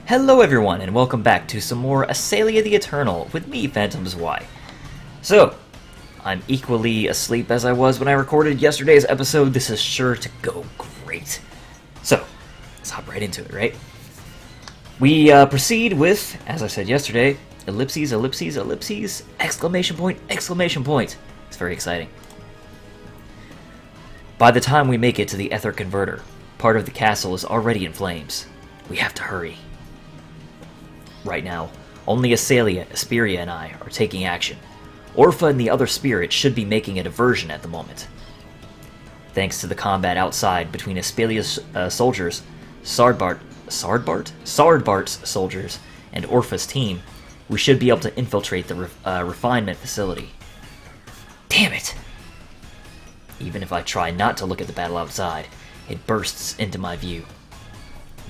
Hello everyone, and welcome back to some more Aselia the Eternal with me, Phantoms Y. So, I'm equally asleep as I was when I recorded yesterday's episode. This is sure to go great. So, let's hop right into it, right? We proceed with, as I said yesterday, ellipses, ellipses, ellipses, exclamation point, exclamation point. It's very exciting. By the time we make it to the Ether Converter, part of the castle is already in flames. We have to hurry. Right now, only Aselia, Asperia, and I are taking action. Orpha and the other spirits should be making a diversion at the moment. Thanks to the combat outside between Aspelia's soldiers, Sardbart's soldiers, and Orpha's team, we should be able to infiltrate the refinement facility. Damn it! Even if I try not to look at the battle outside, it bursts into my view.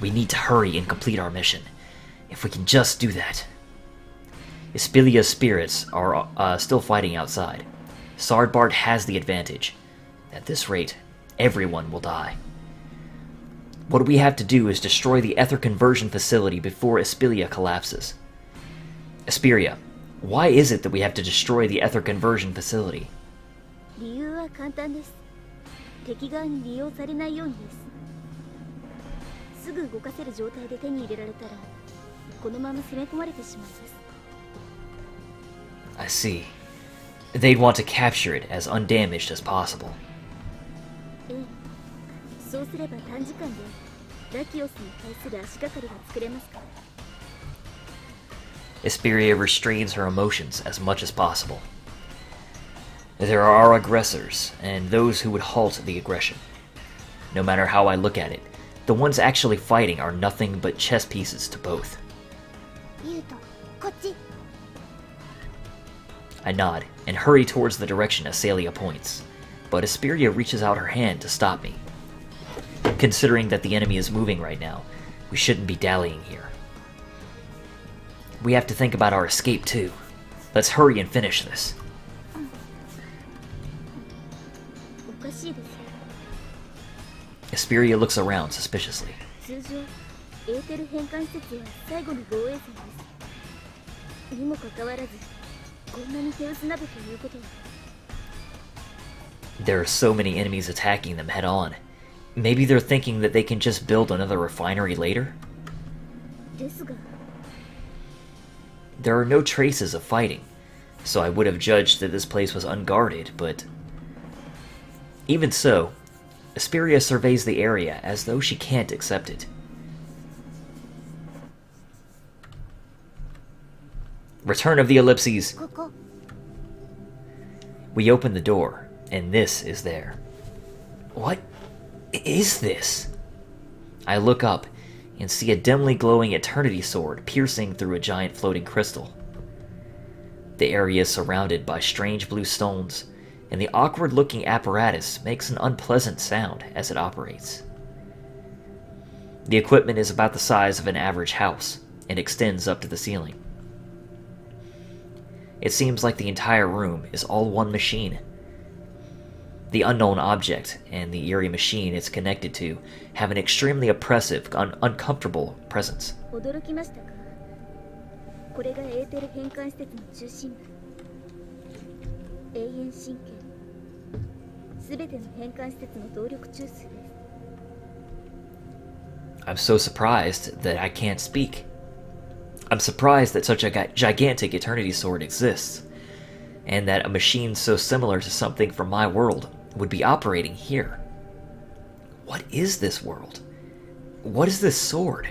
We need to hurry and complete our mission. If we can just do that. Aspelia's spirits are still fighting outside. Sardbart has the advantage. At this rate, everyone will die. What we have to do is destroy the ether conversion facility before Aspelia collapses. Asperia, why is it that we have to destroy the ether conversion facility? 理由は簡単です。敵側に利用されないようにです。すぐ動かせる状態で手に入れられたら、このまま攻め込まれてしまいます。I see. They'd want to capture it as undamaged as possible. ええ、そうすれば短時間でラキオスに対する足がかりが作れますから。Asperia restrains her emotions as much as possible. There are aggressors, and those who would halt the aggression. No matter how I look at it, the ones actually fighting are nothing but chess pieces to both. Yuuto, こっち。 I nod and hurry towards the direction Aselia points, but Asperia reaches out her hand to stop me. Considering that the enemy is moving right now, we shouldn't be dallying here. We have to think about our escape too. Let's hurry and finish this. おかしいです。 Asperia looks around suspiciously. 通常、エーテル変換施設は最後の防衛線です。にもかかわらず、こんなに手薄などということは。 There are so many enemies attacking them head on. Maybe they're thinking that they can just build another refinery later? ですが、 There are no traces of fighting, so I would have judged that this place was unguarded, but... Even so, Asperia surveys the area as though she can't accept it. Return of the Ellipses! ここ。 We open the door, and this is there. What is this? I look up and see a dimly glowing eternity sword piercing through a giant floating crystal. The area is surrounded by strange blue stones, and the awkward-looking apparatus makes an unpleasant sound as it operates. The equipment is about the size of an average house, and extends up to the ceiling. It seems like the entire room is all one machine. The unknown object and the eerie machine it's connected to have an extremely oppressive, uncomfortable presence. 驚きましたか。これがエーテル変換施設の中心部。永遠神経。すべての変換施設の動力中枢です。 I'm so surprised that I can't speak. I'm surprised that such a gigantic eternity sword exists, and that a machine so similar to something from my world would be operating here. What is this world? What is this sword?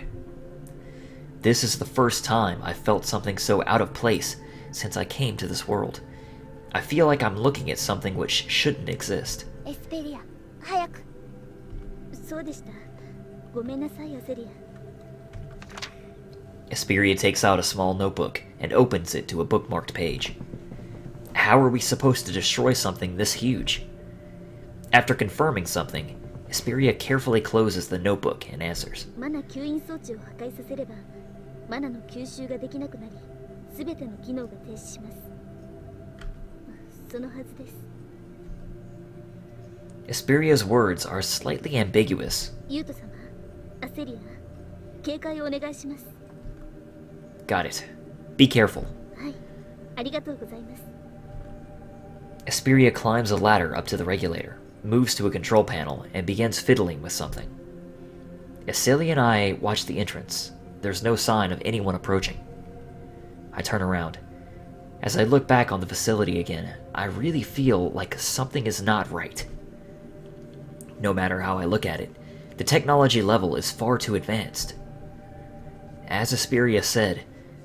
This is the first time I've felt something so out of place since I came to this world. I feel like I'm looking at something which shouldn't exist. エスペリア、早く。そうでした。ごめんなさい、アセリア。 Asperia takes out a small notebook and opens it to a bookmarked page. How are we supposed to destroy something this huge? After confirming something, Asperia carefully closes the notebook and answers. マナ吸引装置を破壊させれば、マナの吸収ができなくなり、すべての機能が停止します。そのはずです。 Asperia's words are slightly ambiguous. ユート様、アセリア、警戒をお願いします。Got it. Be careful. はい、ありがとうございます。 Aselia climbs a ladder up to the regulator, moves to a control panel, and begins fiddling with something. Aselia and I watch the entrance. There's no sign of anyone approaching. I turn around. As I look back on the facility again, I really feel like something is not right. No matter how I look at it, the technology level is far too advanced. As Aselia said,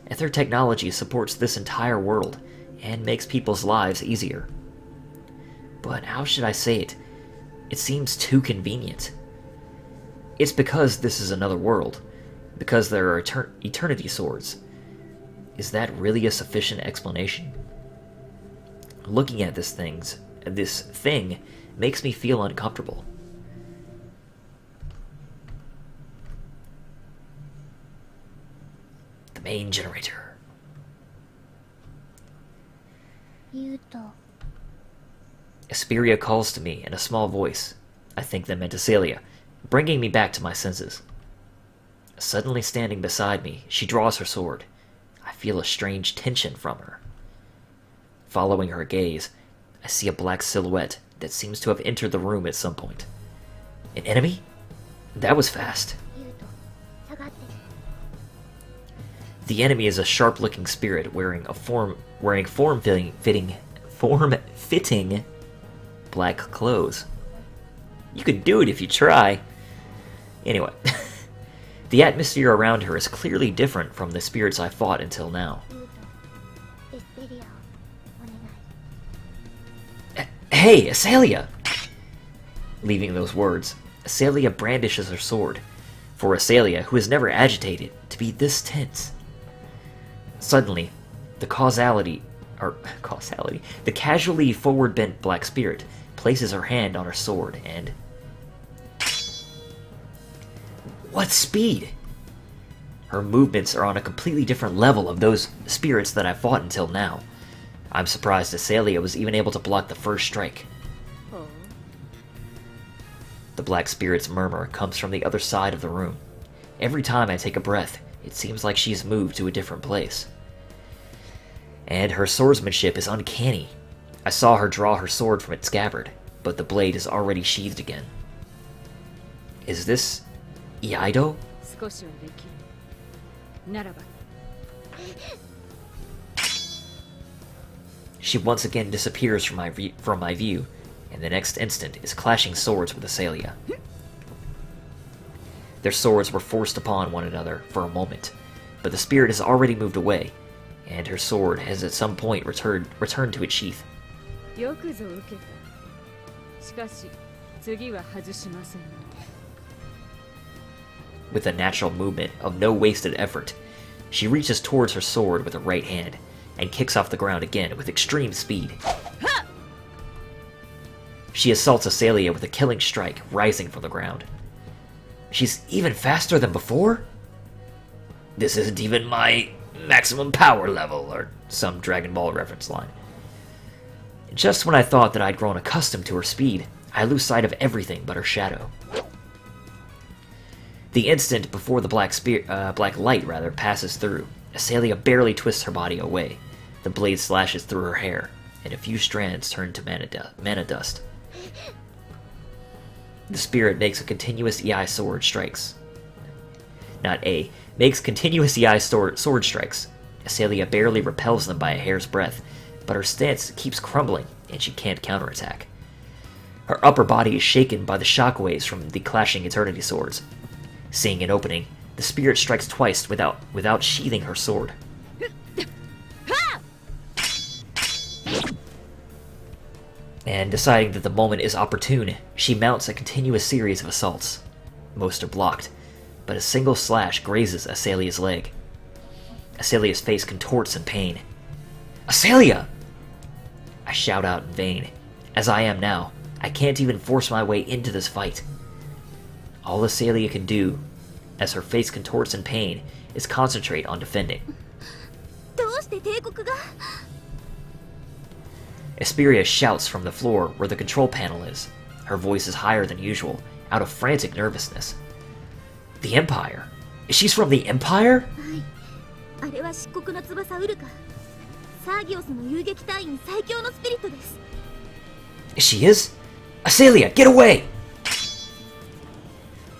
Ether technology supports this entire world and makes people's lives easier. But how should I say it? It seems too convenient. It's because this is another world, because there are eternity swords. Is that really a sufficient explanation? Looking at this thing makes me feel uncomfortable. The main generator. Yuuto. Aselia calls to me in a small voice. I think that meant Aselia, bringing me back to my senses. Suddenly standing beside me, she draws her sword. I feel a strange tension from her. Following her gaze, I see a black silhouette that seems to have entered the room at some point. An enemy? That was fast. ユート、下がって。 The enemy is a sharp-looking spirit wearing form-fitting black clothes. You could do it if you try. Anyway, the atmosphere around her is clearly different from the spirits I fought until now. ユート、エスペリアをお願い。 Hey, Aselia! Leaving those words, Aselia brandishes her sword. For Aselia, who is never agitated, to be this tense. Suddenly, the casually forward-bent black spirit places her hand on her sword and... What speed! Her movements are on a completely different level of those spirits that I fought until now. I'm surprised Aselia was even able to block the first strike. Oh. The black spirit's murmur comes from the other side of the room. Every time I take a breath, it seems like she's moved to a different place. And her swordsmanship is uncanny. I saw her draw her sword from its scabbard, but the blade is already sheathed again. Is this... Yuuto? 少しはできる。ならば。 She once again disappears from my view, and the next instant is clashing swords with Aselia. Their swords were forced upon one another for a moment, but the spirit has already moved away, and her sword has at some point returned to its sheath. よくぞ受けた。しかし、次は外しません。 With a natural movement of no wasted effort, she reaches towards her sword with her right hand, and kicks off the ground again with extreme speed. She assaults Aselia with a killing strike, rising from the ground. She's even faster than before? This isn't even my maximum power level, or some Dragon Ball reference line. Just when I thought that I'd grown accustomed to her speed, I lose sight of everything but her shadow. The instant before the black light passes through, Aselia barely twists her body away. The blade slashes through her hair, and a few strands turn to mana dust. The spirit makes continuous EI sword strikes. Makes continuous EI sword strikes. Aselia barely repels them by a hair's breadth, but her stance keeps crumbling, and she can't counterattack. Her upper body is shaken by the shockwaves from the clashing eternity swords. Seeing an opening, the spirit strikes twice without sheathing her sword. And deciding that the moment is opportune, she mounts a continuous series of assaults. Most are blocked, but a single slash grazes Aselia's leg. Aselia's face contorts in pain. Aselia! I shout out in vain. As I am now, I can't even force my way into this fight. All Aselia can do, as her face contorts in pain, is concentrate on defending. どうして帝国が Aselia shouts from the floor where the control panel is. Her voice is higher than usual, out of frantic nervousness. The Empire? She's from the Empire? はい、あれは漆黒の翼ウルカ。サーギオスの遊撃隊員最強のスピリットです。 She is? Aselia, get away!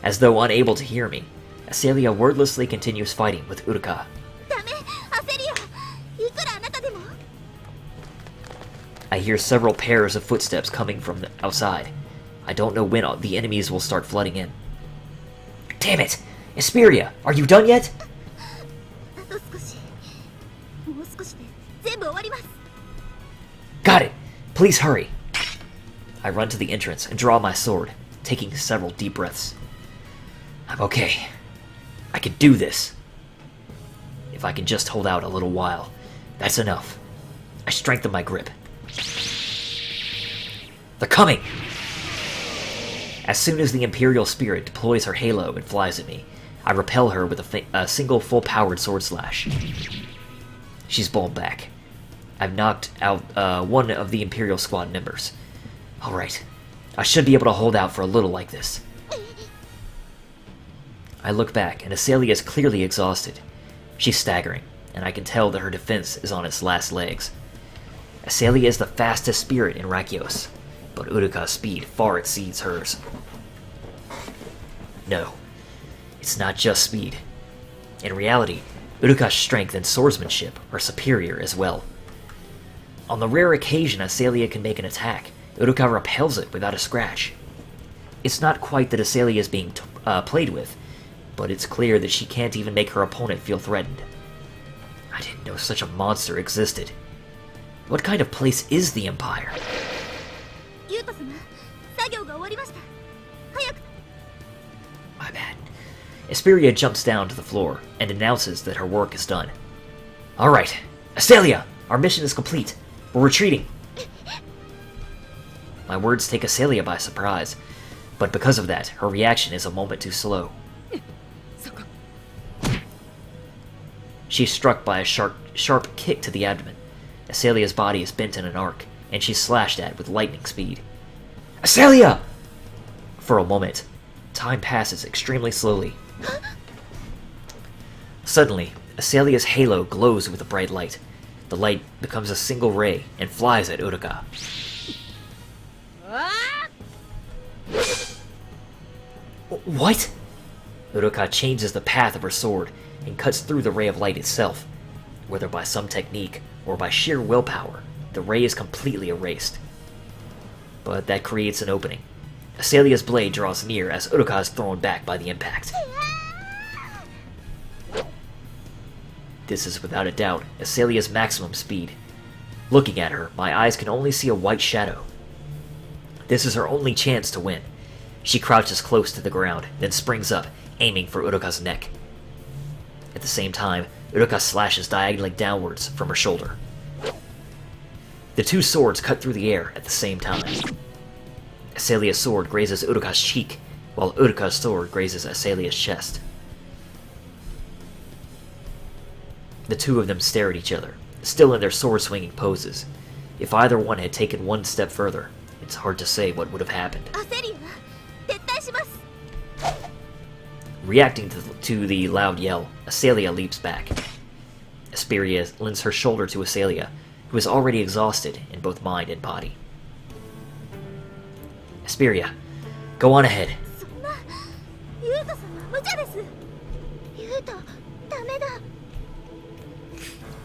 As though unable to hear me, Aselia wordlessly continues fighting with Uruka. ダメ、アセリア。いくらあなたでも。 I hear several pairs of footsteps coming from the outside. I don't know when the enemies will start flooding in. Damn it! Esperia, are you done yet? あと少し。もう少しで全部終わります。 Got it! Please hurry! I run to the entrance and draw my sword, taking several deep breaths. I'm okay. I can do this. If I can just hold out a little while, that's enough. I strengthen my grip. They're coming! As soon as the Imperial Spirit deploys her halo and flies at me, I repel her with a single full-powered sword slash. She's blown back. I've knocked out one of the Imperial Squad members. Alright, I should be able to hold out for a little like this. I look back, and Aselia is clearly exhausted. She's staggering, and I can tell that her defense is on its last legs. Aselia is the fastest spirit in Rakios, but Uruka's speed far exceeds hers. No, it's not just speed. In reality, Uruka's strength and swordsmanship are superior as well. On the rare occasion Aselia can make an attack, Uruka repels it without a scratch. It's not quite that Aselia is being played with, but it's clear that she can't even make her opponent feel threatened. I didn't know such a monster existed. What kind of place is the Empire? Yuuto様、作業が終わりました。早く。 My bad. Esperia jumps down to the floor and announces that her work is done. Alright, Aselia, our mission is complete. We're retreating. My words take Aselia by surprise, but because of that, her reaction is a moment too slow. She's struck by a sharp kick to the abdomen. Aselia's body is bent in an arc, and she's slashed at with lightning speed. Aselia! For a moment, time passes extremely slowly. Suddenly, Aselia's halo glows with a bright light. The light becomes a single ray and flies at Uruka. What? Uruka changes the path of her sword and cuts through the ray of light itself. Whether by some technique or by sheer willpower, the ray is completely erased. But that creates an opening. Aselia's blade draws near as Uruka is thrown back by the impact. This is without a doubt Aselia's maximum speed. Looking at her, my eyes can only see a white shadow. This is her only chance to win. She crouches close to the ground, then springs up, aiming for Uruka's neck. At the same time, Uruka slashes diagonally downwards from her shoulder. The two swords cut through the air at the same time. Aselia's sword grazes Uruka's cheek, while Uruka's sword grazes Aselia's chest. The two of them stare at each other, still in their sword-swinging poses. If either one had taken one step further, it's hard to say what would have happened. Aselia, 撤退します。 Reacting to the loud yell, Aselia leaps back. Esperia lends her shoulder to Aselia, who is already exhausted in both mind and body. Esperia, go on ahead. そんな、ユート様、無茶です。ユート、ダメだ。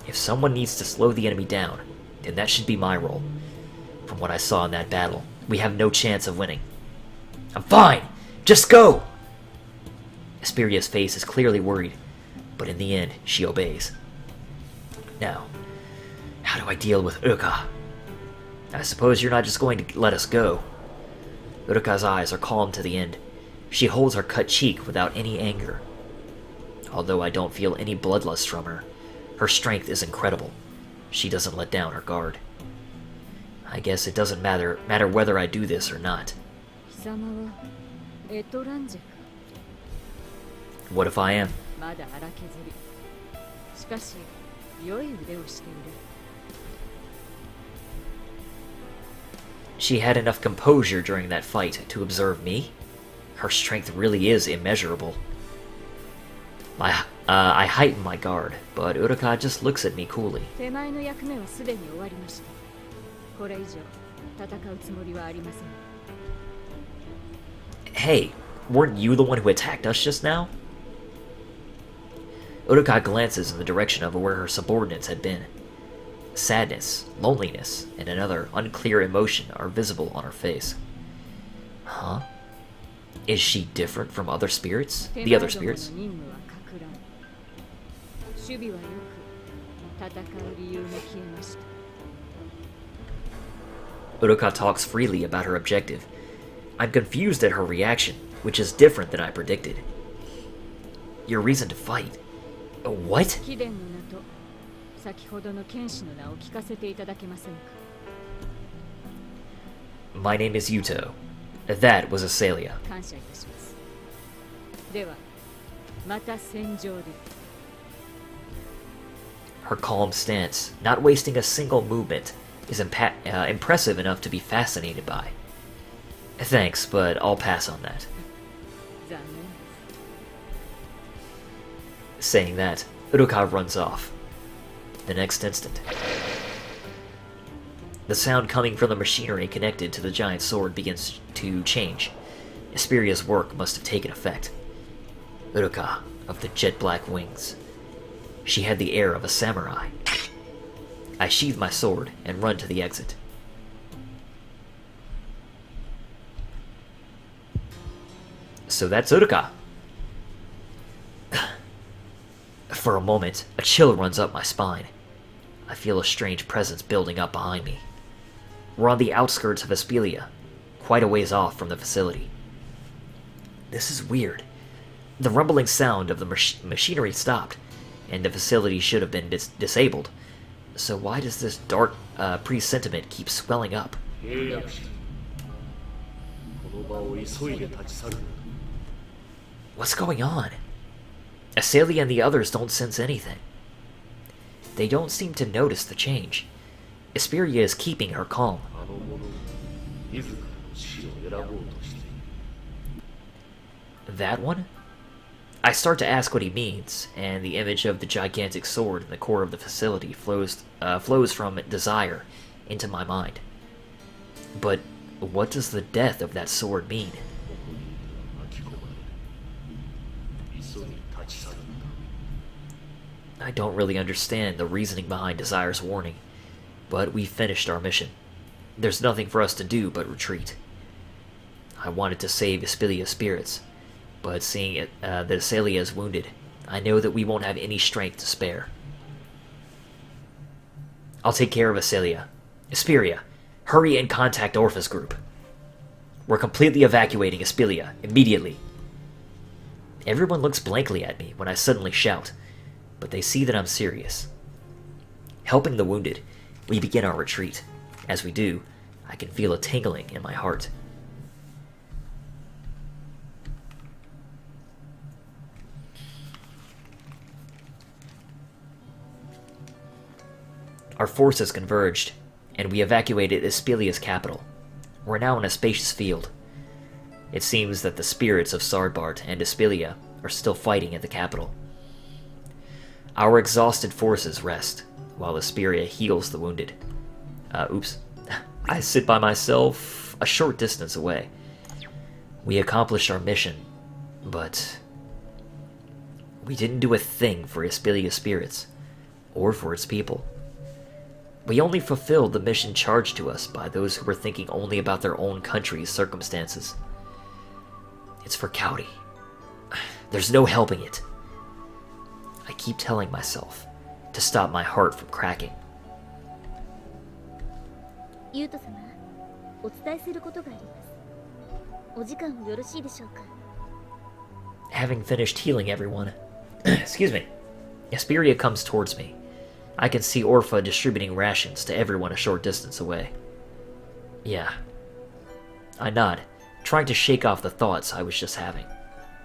If someone needs to slow the enemy down, then that should be my role. From what I saw in that battle, we have no chance of winning. I'm fine! Just go! Esperia's face is clearly worried, but in the end, she obeys. Now, how do I deal with Uruka? I suppose you're not just going to let us go. Uruka's eyes are calm to the end. She holds her cut cheek without any anger. Although I don't feel any bloodlust from her, her strength is incredible. She doesn't let down her guard. I guess it doesn't matter whether I do this or not. 貴様はエトランジェか。 What if I am? まだ荒削り。しかし良い腕をしている。 She had enough composure during that fight to observe me? Her strength really is immeasurable. I heighten my guard, but Uruka just looks at me coolly. 手前の役目はすでに終わりました。これ以上戦うつもりはありません。 Hey, weren't you the one who attacked us just now? Uruka glances in the direction of where her subordinates had been. Sadness, loneliness, and another unclear emotion are visible on her face. Huh? Is she different from other spirits? The other spirits? 守備はよく戦う理由も消えました。 Uruka talks freely about her objective. I'm confused at her reaction, which is different than I predicted. Your reason to fight? What? 貴殿の名と先ほどの剣士の名を聞かせていただけませんか。 My name is Yuuto. That was Aselia. 感謝いたします。ではまた戦場で。 Her calm stance, not wasting a single movement, is impressive enough to be fascinated by. Thanks, but I'll pass on that. 残念。 Saying that, Uruka runs off. The next instant, the sound coming from the machinery connected to the giant sword begins to change. Asperia's work must have taken effect. Uruka, of the jet-black wings. She had the air of a samurai. I sheathe my sword and run to the exit. So that's Uruka. For a moment, a chill runs up my spine. I feel a strange presence building up behind me. We're on the outskirts of Aselia, quite a ways off from the facility. This is weird. The rumbling sound of the machinery stopped, and the facility should have been disabled. So why does this dark presentiment keep swelling up? What's going on? Aselia and the others don't sense anything. They don't seem to notice the change. Aselia is keeping her calm. That one? I start to ask what he means, and the image of the gigantic sword in the core of the facility flows from desire into my mind. But what does the death of that sword mean? I don't really understand the reasoning behind Desire's warning, but we finished our mission. There's nothing for us to do but retreat. I wanted to save Aspilia's spirits, but seeing that Aselia is wounded, I know that we won't have any strength to spare. I'll take care of Aselia. Aspiria, hurry and contact Orpha's group. We're completely evacuating Aspilia, immediately. Everyone looks blankly at me when I suddenly shout, but they see that I'm serious. Helping the wounded, we begin our retreat. As we do, I can feel a tingling in my heart. Our forces converged, and we evacuated Aspilia's capital. We're now in a spacious field. It seems that the spirits of Sardbart and Aspilia are still fighting at the capital. Our exhausted forces rest, while Aspiria heals the wounded. Oops. I sit by myself a short distance away. We accomplished our mission, but we didn't do a thing for Aspilia's spirits, or for its people. We only fulfilled the mission charged to us by those who were thinking only about their own country's circumstances. It's for Kaori. There's no helping it. I keep telling myself to stop my heart from cracking. ユート様、お伝えすることがあります。お時間もよろしいでしょうか。 Having finished healing everyone, excuse me, Aspiria comes towards me. I can see Orpha distributing rations to everyone a short distance away. Yeah. I nod, trying to shake off the thoughts I was just having.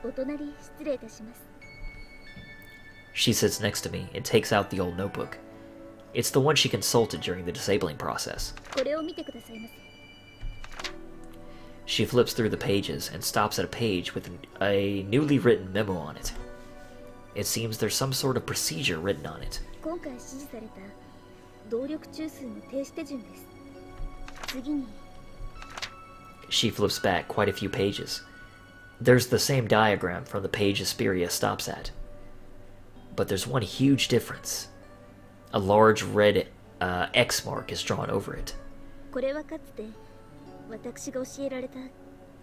お隣失礼いたします。 She sits next to me and takes out the old notebook. It's the one she consulted during the disabling process. これを見てくださいませ。 She flips through the pages and stops at a page with a newly written memo on it. It seems there's some sort of procedure written on it. 今回指示された動力中枢の停止手順です。次に She flips back quite a few pages. There's the same diagram from the page Aselia stops at. But there's one huge difference. A large red X mark is drawn over it. これはかつて私が教えられた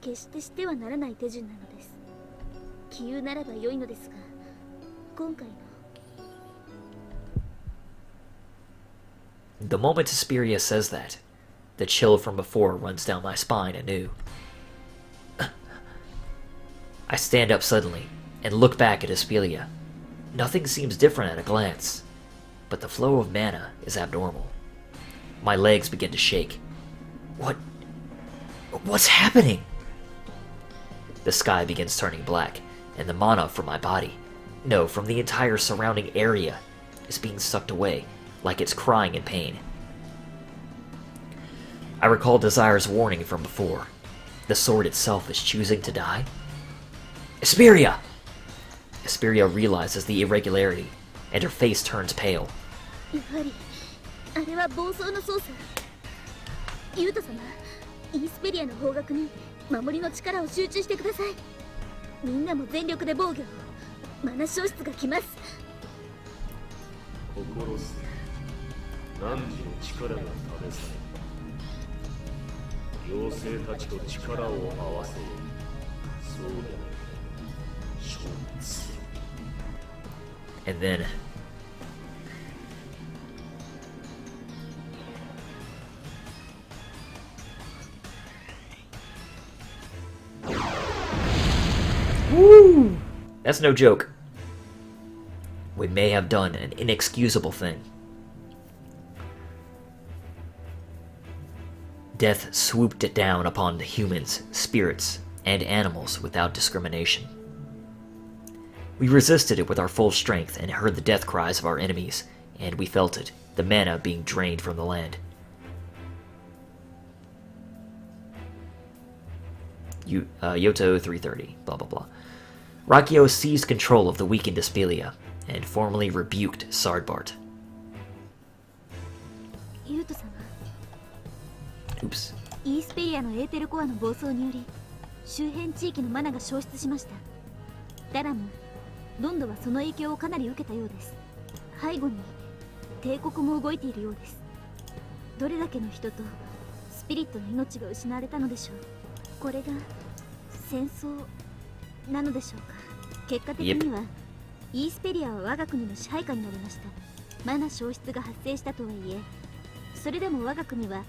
決してしてはならない手順なのです。杞憂ならば良いのですが、今回の The moment Aselia says that, the chill from before runs down my spine anew. I stand up suddenly and look back at Aselia. Nothing seems different at a glance, but the flow of mana is abnormal. My legs begin to shake. What's happening? The sky begins turning black, and the mana from my body, no, from the entire surrounding area, is being sucked away, like it's crying in pain. I recall Desire's warning from before. The sword itself is choosing to die? Aselia! Aselia realizes the irregularity, and her face turns pale. やはりあれは暴走の操作。ユート様、イースペリアの方角に守りの力を集中してください。みんなも全力で防御を。マナ消失が来ます。心せ何時の力が試され妖精たちと力を合わせそうだ消滅する。 And then woo! That's no joke. We may have done an inexcusable thing. Death swooped down upon the humans, spirits, and animals without discrimination. We resisted it with our full strength and heard the death cries of our enemies, and we felt it, the mana being drained from the land. Yuuto 330, blah blah blah. Rakio seized control of the weakened Aselia, and formally rebuked Sardbart. ユート様、 Oops. イースペリアのエーテルコアの暴走により周辺地域のマナが消失しました。ダラム、ロンドはその影響をかなり受けたようです。背後に帝国も動いているようです。どれだけの人とスピリットの命が失われたのでしょう。これが戦争なのでしょうか。結果的にはイースペリアは我が国の支配下になりました。マナ消失が発生したとはいえ、それでも我が国は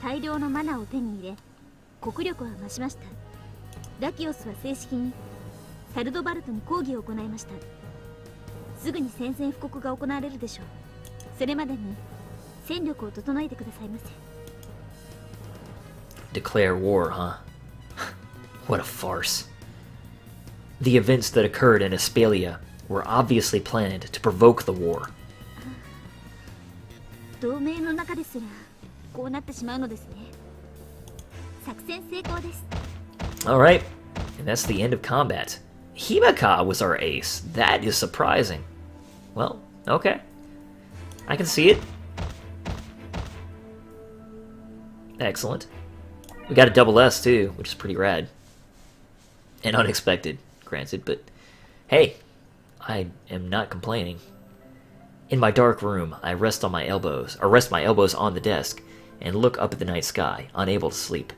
大量のマナを手に入れ国力は増しました。ラキオスは正式にサルドバルトに抗議を行いました。すぐに宣戦布告が行われるでしょう。それまでに戦力を整えてくださいませ。 Declare war, huh? What a farce. The events that occurred in Aselia were obviously planned to provoke the war. 同盟の中ですらこうなってしまうのですね。作戦成功です。 Alright, and that's the end of combat. Himeka was our ace. That is surprising. Well, okay. I can see it. Excellent. We got a double S too, which is pretty rad. And unexpected, granted, but hey, I am not complaining. In my dark room, I rest my elbows on the desk and look up at the night sky, unable to sleep.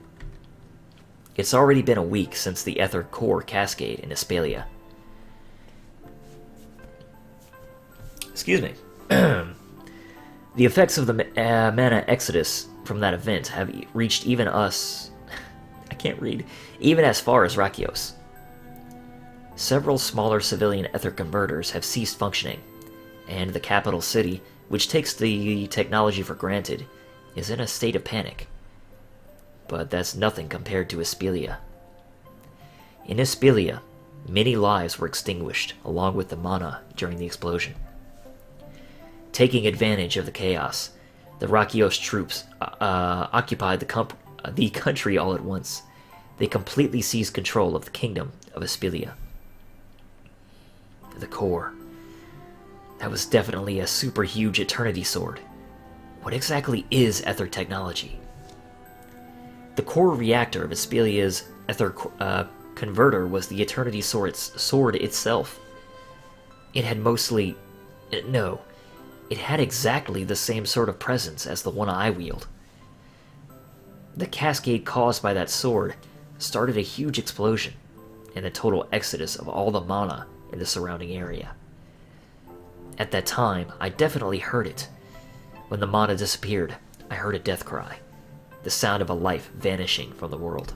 It's already been a week since the Ether Core Cascade in Aselia. Excuse me. The effects of the mana exodus from that event have reached even us. I can't read. Even as far as Rakios. Several smaller civilian ether converters have ceased functioning, and the capital city, which takes the technology for granted, is in a state of panic. But that's nothing compared to Aselia. In Aselia, many lives were extinguished along with the mana during the explosion. Taking advantage of the chaos, the Rakios troops occupied the country all at once. They completely seized control of the kingdom of Aselia. The core. That was definitely a super huge eternity sword. What exactly is ether technology? The core reactor of Aselia's ether converter was the eternity sword itself. It had mostly... no. It had exactly the same sort of presence as the one I wield. The cascade caused by that sword started a huge explosion and the total exodus of all the mana in the surrounding area. At that time, I definitely heard it. When the mana disappeared, I heard a death cry, the sound of a life vanishing from the world.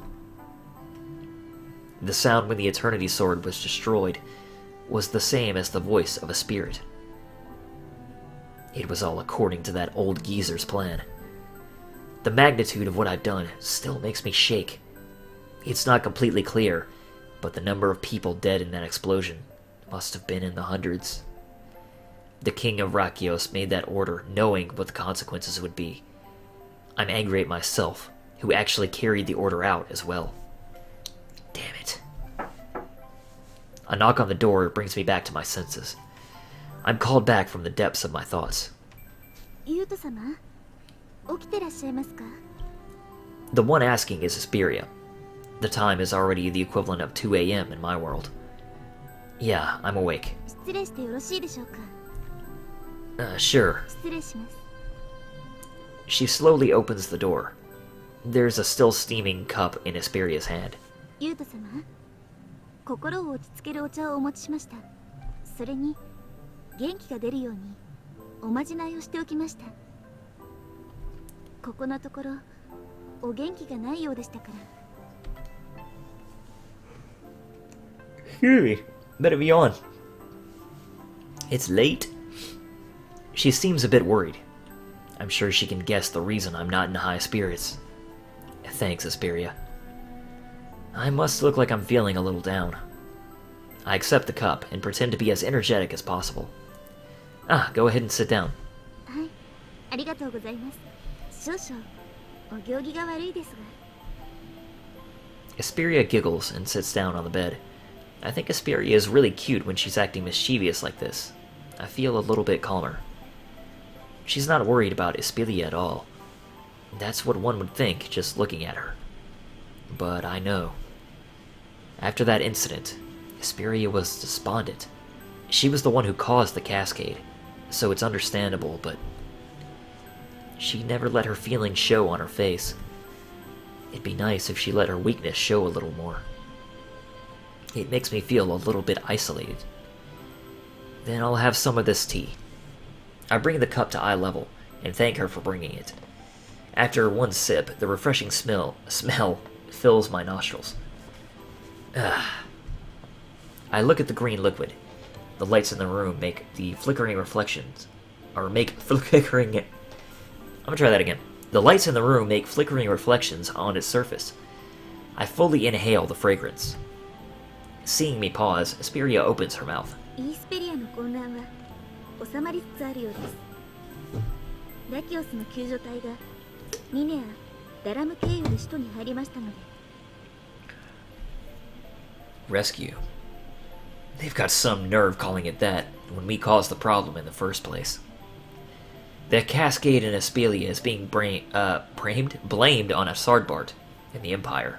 The sound when the Eternity Sword was destroyed was the same as the voice of a spirit. It was all according to that old geezer's plan. The magnitude of what I've done still makes me shake. It's not completely clear, but the number of people dead in that explosion must have been in the hundreds. The king of Rakios made that order knowing what the consequences would be. I'm angry at myself, who actually carried the order out as well. Damn it. A knock on the door brings me back to my senses. I'm called back from the depths of my thoughts. Yuuto-sama? 起きてらっしゃいますか? The one asking is Asperia. The time is already the equivalent of 2 a.m. in my world. Yeah, I'm awake. 失礼してよろしいでしょうか? Sure. 失礼します. She slowly opens the door. There's a still steaming cup in Asperia's hand. ユート様、心を落ち着けるお茶をお持ちしました。それに元気が出るようにおまじないをしておきました。ここのところお元気がないようでしたから。Hey, better be on. It's late. She seems a bit worried. I'm sure she can guess the reason I'm not in high spirits. Thanks, Asperia. I must look like I'm feeling a little down. I accept the cup and pretend to be as energetic as possible. Go ahead and sit down. はい、ありがとうございます。少々お行儀が悪いですが。Asperia giggles and sits down on the bed. I think Asperia is really cute when she's acting mischievous like this. I feel a little bit calmer. She's not worried about Asperia at all. That's what one would think just looking at her. But I know. After that incident, Asperia was despondent. She was the one who caused the cascade, so it's understandable, but she never let her feelings show on her face. It'd be nice if she let her weakness show a little more. It makes me feel a little bit isolated. Then I'll have some of this tea. I bring the cup to eye level and thank her for bringing it. After one sip, the refreshing smell fills my nostrils. I look at the green liquid. The lights in the room make the flickering reflections, or make flickering... I'm gonna try that again. The lights in the room make flickering reflections on its surface. I fully inhale the fragrance. Seeing me pause, Asperia opens her mouth. イースペリアの混乱は収まりつつあるようです。ラキオスの救助隊がミネア・ダラム経由で首都に入りましたので。Rescue. They've got some nerve calling it that when we caused the problem in the first place. The cascade in Aspelia is being blamed on Asardbart and the Empire.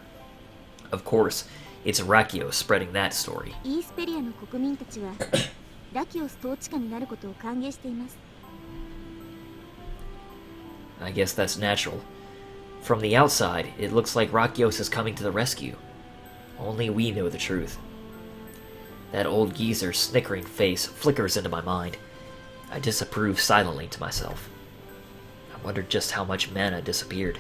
Of course, it's Rakios spreading that story. イースペリアの国民たちはラキオス統治下になることを歓迎しています。I guess that's natural. From the outside, it looks like Rakios is coming to the rescue. Only we know the truth. That old geezer's snickering face flickers into my mind. I disapprove silently to myself. I wonder just how much mana disappeared.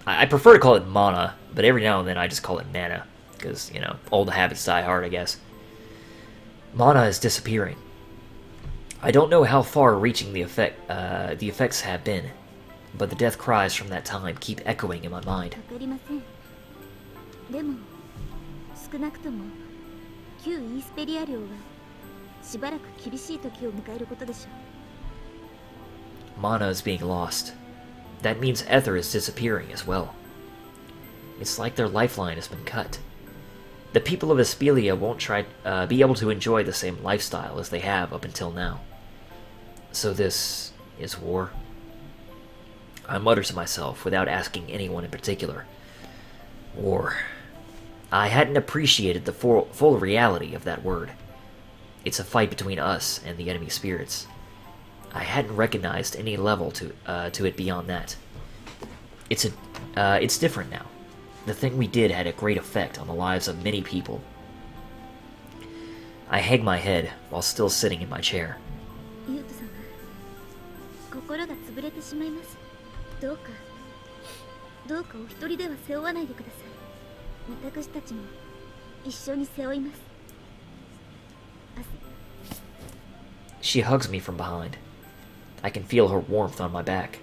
I prefer to call it mana, but every now and then I just call it mana. Because, you know, old habits die hard, I guess. Mana is disappearing. I don't know how far-reaching the effects have been, but the death cries from that time keep echoing in my mind. わかりません。でも少なくとも旧イースペリア領はしばらく厳しい時を迎えることでしょう。Mana is being lost. That means ether is disappearing as well. It's like their lifeline has been cut. The people of Aselia won't be able to enjoy the same lifestyle as they have up until now. So this is war? I mutter to myself without asking anyone in particular. War. I hadn't appreciated the full reality of that word. It's a fight between us and the enemy spirits. I hadn't recognized any level to it beyond that. It's different now. The thing we did had a great effect on the lives of many people. I hang my head while still sitting in my chair. ユート様、心が潰れてしまいます。どうかお一人では背負わないでください。私たちも一緒に背負います。She hugs me from behind. I can feel her warmth on my back.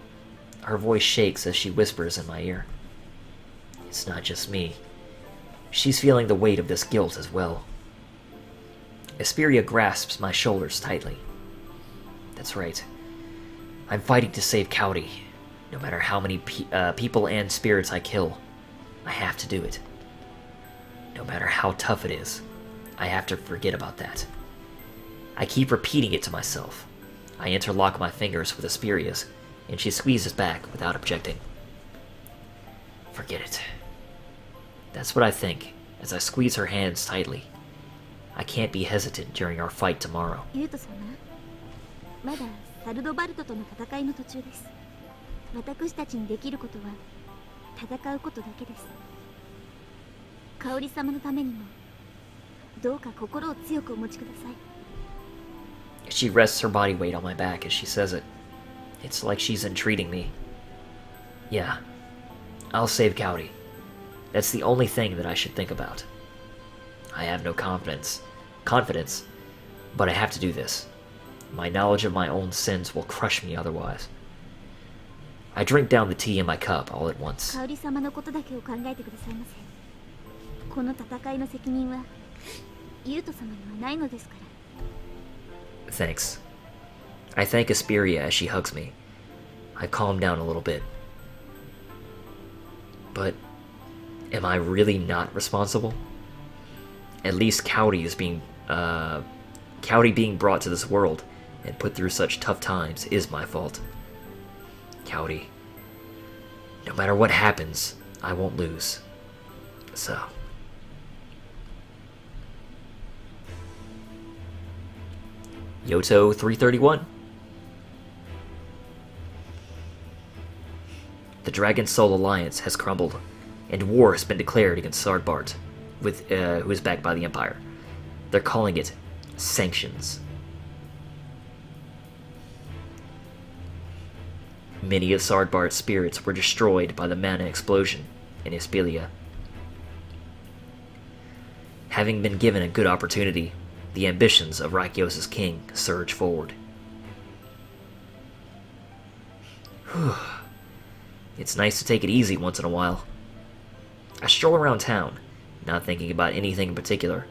Her voice shakes as she whispers in my ear. It's not just me. She's feeling the weight of this guilt as well. Aselia grasps my shoulders tightly. That's right. I'm fighting to save Cowdy. No matter how many people and spirits I kill, I have to do it. No matter how tough it is, I have to forget about that. I keep repeating it to myself. I interlock my fingers with Aselia's, and she squeezes back without objecting. Forget it. That's what I think as I squeeze her hands tightly. I can't be hesitant during our fight tomorrow. ユート様、まだサルドバルトとの戦いの途中です。私たちにできることは戦うことだけです。香織様のためにもどうか心を強くお持ちください。She rests her body weight on my back as she says it. It's like she's entreating me. Yeah, I'll save Cowdy. That's the only thing that I should think about. I have no confidence, but I have to do this. My knowledge of my own sins will crush me otherwise. I drink down the tea in my cup all at once. 香織様のことだけを考えてくださいませ。この戦いの責任はユート様にはないのですから。Thanks. I thank Aselia as she hugs me. I calm down a little bit. But am I really not responsible? At least Cowdy being brought to this world and put through such tough times is my fault. Cowdy. No matter what happens, I won't lose. So. Yuuto 331. The Dragon Soul Alliance has crumbled, and war has been declared against Sardbart, who is backed by the Empire. They're calling it sanctions. Many of Sardbart's spirits were destroyed by the mana explosion in Aselia. Having been given a good opportunity, the ambitions of Rakios' king surge forward. It's nice to take it easy once in a while. I stroll around town, not thinking about anything in particular.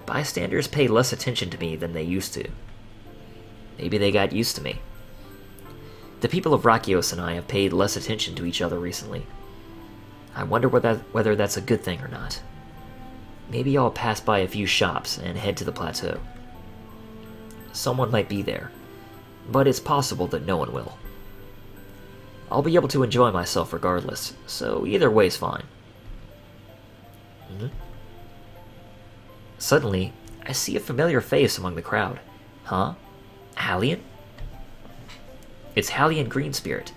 Bystanders pay less attention to me than they used to. Maybe they got used to me. The people of Rakios and I have paid less attention to each other recently. I wonder whether that's a good thing or not. Maybe I'll pass by a few shops and head to the plateau. Someone might be there, but it's possible that no one will. I'll be able to enjoy myself regardless, so either way's fine. Suddenly, I see a familiar face among the crowd. Huh? Hallian? It's Hallian Greenspirit.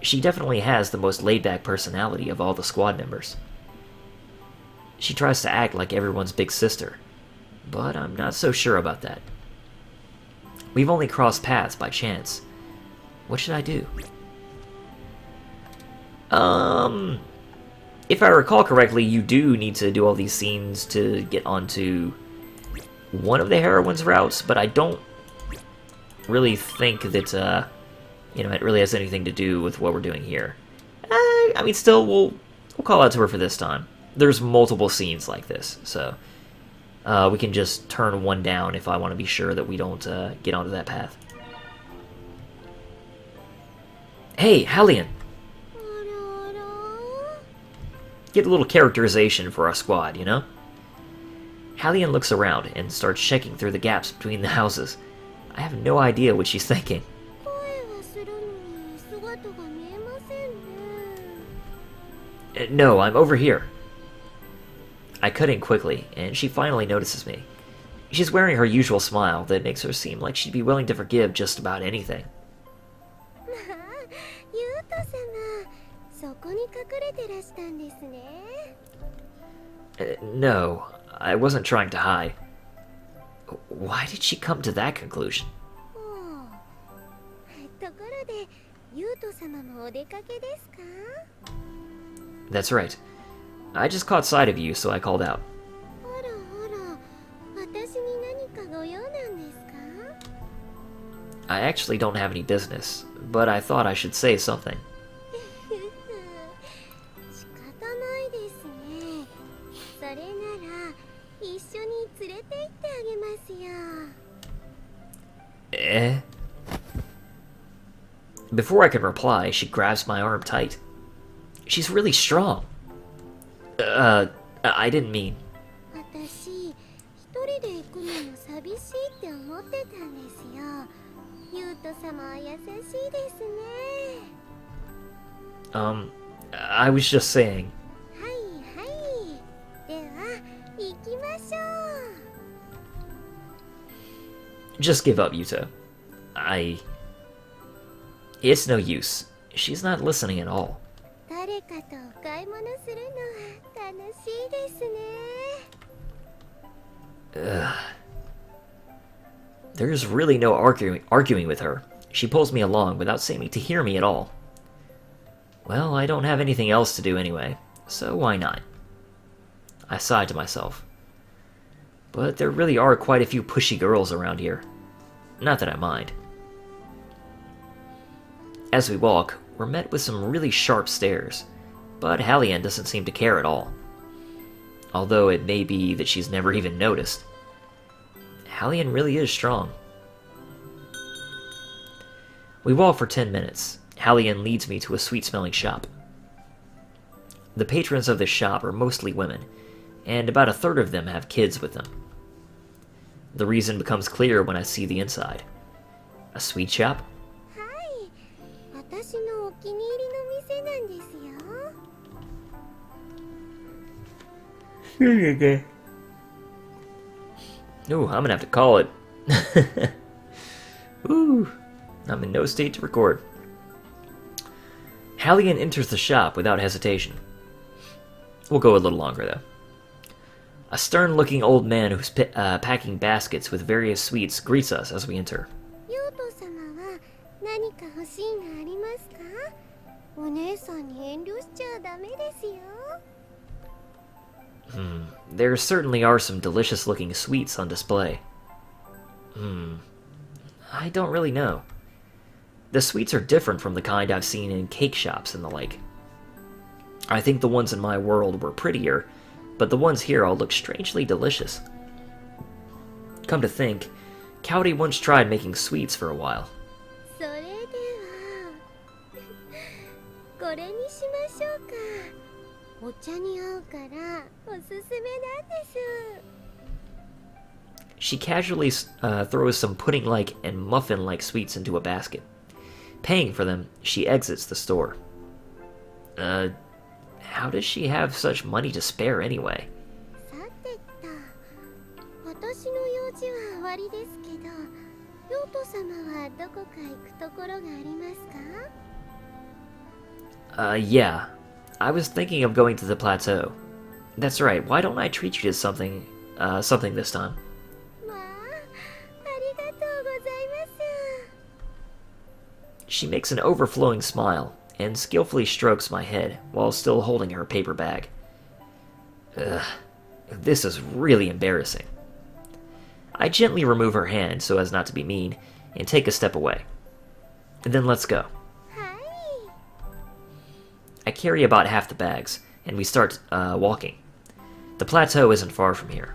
She definitely has the most laid-back personality of all the squad members. She tries to act like everyone's big sister, but I'm not so sure about that. We've only crossed paths by chance. What should I do? If I recall correctly, you do need to do all these scenes to get onto one of the heroine's routes, but I don't really think that, it really has anything to do with what we're doing here. I mean, still, we'll call out to her for this time. There's multiple scenes like this, so we can just turn one down if I want to be sure that we don't get onto that path. Hey, Hallian! Get a little characterization for our squad, you know? Hallian looks around and starts checking through the gaps between the houses. I have no idea what she's thinking. 声はするのに姿が見えませんね。No, I'm over here. I cut in quickly, and she finally notices me. She's wearing her usual smile that makes her seem like she'd be willing to forgive just about anything. まあ、ユート様、そこに隠れてらしたんですね。No, I wasn't trying to hide. Why did she come to that conclusion? ところで、ユート様もお出かけですか？ That's right. I just caught sight of you, so I called out. あらあら、私に何かご用なんですか？ I actually don't have any business, but I thought I should say something. 仕方ないですね。それなら一緒に連れて行ってあげますよ。Eh? Before I can reply, she grabs my arm tight. She's really strong. I didn't mean. 私、一人で行くのも寂しいって思ってたんですよ。ユート様は優しいですね。I was just saying. はいはい。では、行きましょう。 Just give up, Yuuto. It's no use. She's not listening at all. 誰かとお買い物するのは楽しいですね。 There's really no arguing with her. She pulls me along without seeming to hear me at all. Well, I don't have anything else to do anyway, so why not? I sighed to myself. But there really are quite a few pushy girls around here. Not that I mind. As we walk, we're met with some really sharp stares, but Hallian doesn't seem to care at all. Although it may be that she's never even noticed. Hallian really is strong. We walk for 10 minutes. Hallian leads me to a sweet-smelling shop. The patrons of this shop are mostly women, and about a third of them have kids with them. The reason becomes clear when I see the inside. A sweet shop? はい、私のお気に入りの店なんですよ。 Ooh, I'm gonna have to call it. Ooh, I'm in no state to record. Hallian enters the shop without hesitation. We'll go a little longer, though. A stern-looking old man who's packing baskets with various sweets greets us as we enter. ユート様は何か欲しいのありますか？お姉さんに遠慮しちゃダメですよ。 There certainly are some delicious-looking sweets on display. I don't really know. The sweets are different from the kind I've seen in cake shops and the like. I think the ones in my world were prettier, but the ones here all look strangely delicious. Come to think, Cowdy once tried making sweets for a while. それではこれにしましょうか。お茶に合うからおすすめなんです。 She casually throws some pudding-like and muffin-like sweets into a basket. Paying for them, she exits the store. How does she have such money to spare anyway? さてと、私の用事は終わりですけど、ヨート様はどこか行くところがありますか？ Yeah. I was thinking of going to the plateau. That's right, why don't I treat you to something this time? まあ、ありがとうございます。 She makes an overflowing smile and skillfully strokes my head while still holding her paper bag. This is really embarrassing. I gently remove her hand so as not to be mean and take a step away. Then let's go. はい。 I carry about half the bags, and we start walking. The plateau isn't far from here.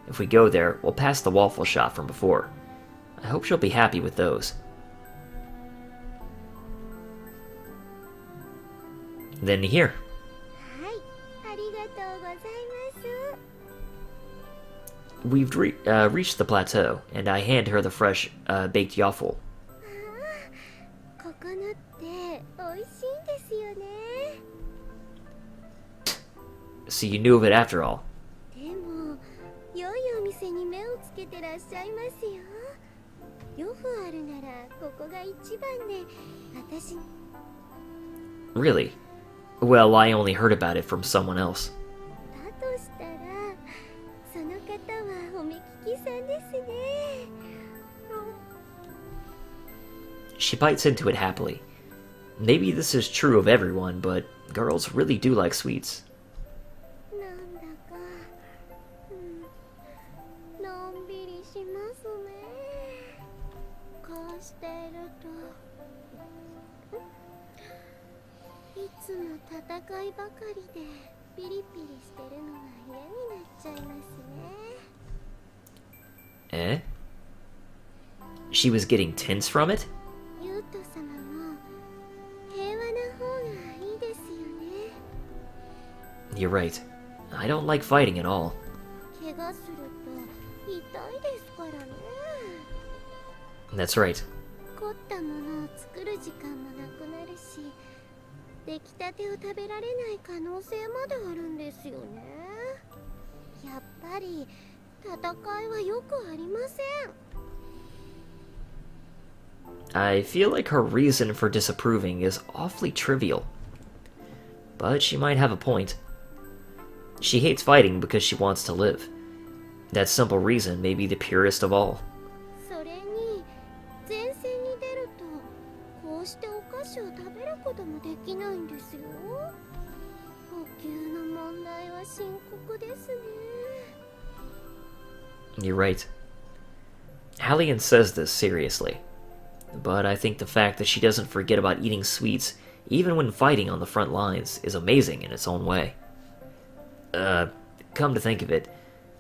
If we go there, we'll pass the waffle shop from before. I hope she'll be happy with those. Then here. はい、ありがとうございます。we've reached the plateau, and I hand her the fresh baked yaffle. ここのって美味しいんですよね。 So you knew of it after all. でも良いお店に目をつけてらっしゃいますよ。ヨフあるならここが一番で、私。 Really? Well, I only heard about it from someone else. だとしたらその方はお目利きさんですね。 She bites into it happily. Maybe this is true of everyone, but girls really do like sweets. なんだか、のんびりしますね。こうしていると、いつも戦いばかりでピリピリしてるのが嫌になっちゃいますね。 Eh? She was getting tense from it? ユート様も平和な方がいいですよね。 You're right. I don't like fighting at all. 怪我すると痛いですからね。 That's right. 凝ったものを作る時間もなくなるし、出来たてを食べられない可能性まであるんですよね。やっぱり戦いはよくありません。 I feel like her reason for disapproving is awfully trivial. But she might have a point. She hates fighting because she wants to live. That simple reason may be the purest of all. それに前線に出るとこうしてお菓子を食べることもできないんですよ。補給の問題は深刻ですね。 You're right. Hallian says this seriously. But I think the fact that she doesn't forget about eating sweets, even when fighting on the front lines, is amazing in its own way. Come to think of it,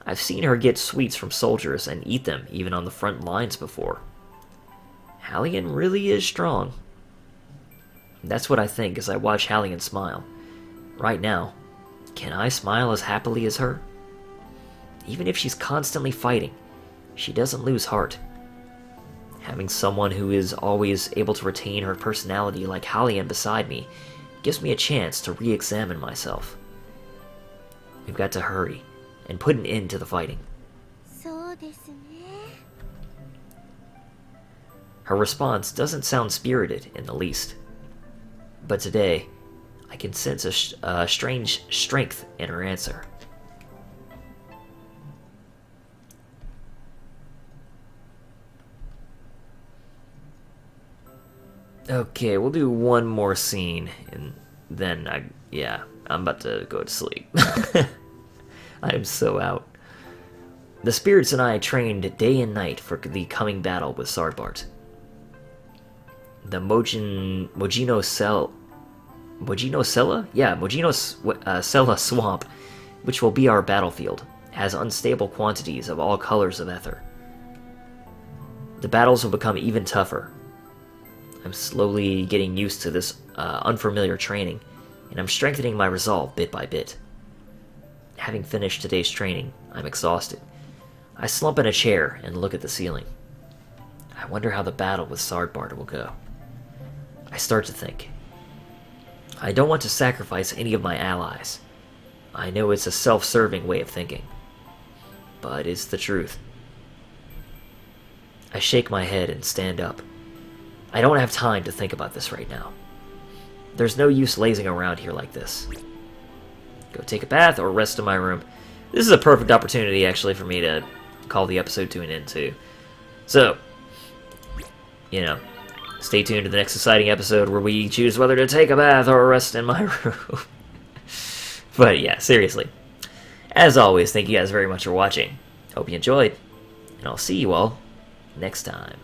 I've seen her get sweets from soldiers and eat them even on the front lines before. Hallian really is strong. That's what I think as I watch Hallian smile. Right now, can I smile as happily as her? Even if she's constantly fighting, she doesn't lose heart. Having someone who is always able to retain her personality like Hallian beside me gives me a chance to re-examine myself. We've got to hurry and put an end to the fighting. そうですね。 Her response doesn't sound spirited in the least. But today, I can sense a strange strength in her answer. Okay, we'll do one more scene, and then I'm about to go to sleep. I am so out. The spirits and I trained day and night for the coming battle with Sardbart. The Mojino Sella swamp, which will be our battlefield, has unstable quantities of all colors of ether. The battles will become even tougher. I'm slowly getting used to this unfamiliar training, and I'm strengthening my resolve bit by bit. Having finished today's training, I'm exhausted. I slump in a chair and look at the ceiling. I wonder how the battle with Sardbart will go. I start to think. I don't want to sacrifice any of my allies. I know it's a self-serving way of thinking, but it's the truth. I shake my head and stand up. I don't have time to think about this right now. There's no use lazing around here like this. Go take a bath or rest in my room. This is a perfect opportunity, actually, for me to call the episode to an end, too. So, stay tuned to the next exciting episode where we choose whether to take a bath or rest in my room. But yeah, seriously. As always, thank you guys very much for watching. Hope you enjoyed, and I'll see you all next time.